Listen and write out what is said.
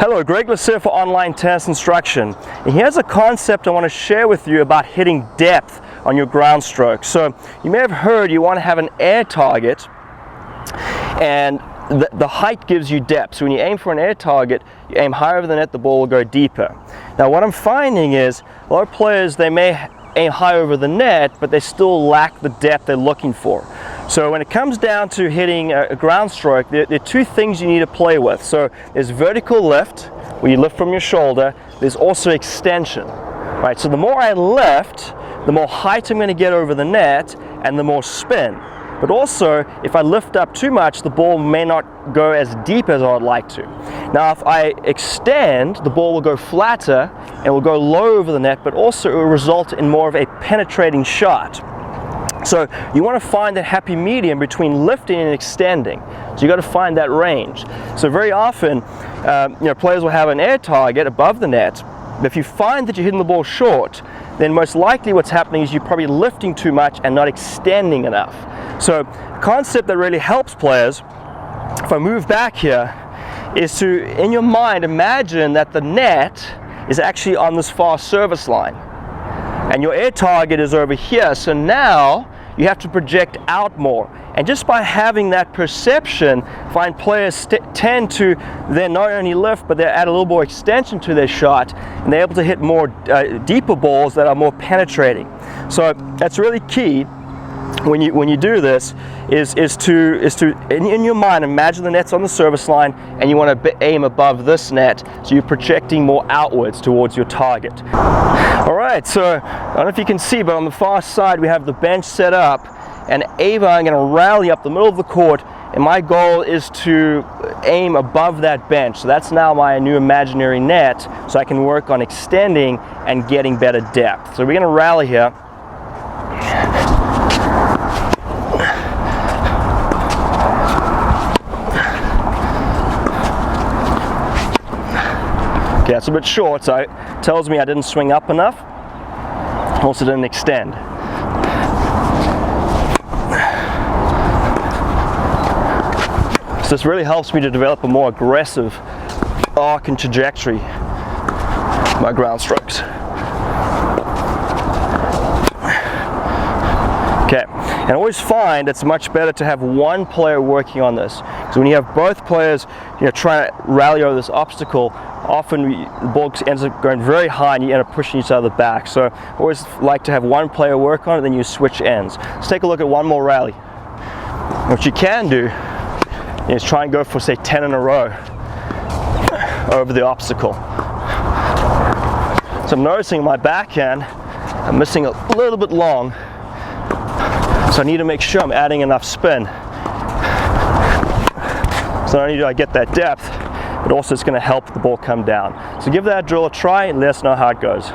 Hello, Greg Lasser for Online Tennis Instruction. And here's a concept I want to share with you about hitting depth on your ground stroke. So you may have heard you want to have an air target, and the height gives you depth. So when you aim for an air target, you aim higher over the net, the ball will go deeper. Now what I'm finding is a lot of players, they may aim high over the net, but they still lack the depth they're looking for. So when it comes down to hitting a ground stroke, there are two things you need to play with. So there's vertical lift, where you lift from your shoulder. There's also extension, right? So the more I lift, the more height I'm going to get over the net and the more spin. But also, if I lift up too much, the ball may not go as deep as I'd like to. Now, if I extend, the ball will go flatter and will go low over the net, but also it will result in more of a penetrating shot. So you want to find that happy medium between lifting and extending. So you got to find that range. So very often, players will have an air target above the net. But if you find that you're hitting the ball short, then most likely what's happening is you're probably lifting too much and not extending enough. So a concept that really helps players, if I move back here, is to, in your mind, imagine that the net is actually on this far service line. And your air target is over here, so now you have to project out more. And just by having that perception, find players tend to then not only lift, but they add a little more extension to their shot, and they're able to hit more deeper balls that are more penetrating. So that's really key when you do this, is to in your mind imagine the net's on the service line and you want to aim above this net, so you're projecting more outwards towards your target. Alright, so I don't know if you can see, but on the far side we have the bench set up, and Ava, I'm going to rally up the middle of the court, and my goal is to aim above that bench. So that's now my new imaginary net, so I can work on extending and getting better depth. So we're going to rally here. Okay, that's a bit short, so it tells me I didn't swing up enough. Also didn't extend. So this really helps me to develop a more aggressive arc and trajectory of my ground strokes. Okay, and I always find it's much better to have one player working on this. So when you have both players, trying to rally over this obstacle, often the ball ends up going very high and you end up pushing each other back. So I always like to have one player work on it, then you switch ends. Let's take a look at one more rally. What you can do is try and go for, say, 10 in a row over the obstacle. So I'm noticing my backhand, I'm missing a little bit long. So I need to make sure I'm adding enough spin. So not only do I get that depth, but also it's going to help the ball come down. So give that drill a try and let us know how it goes.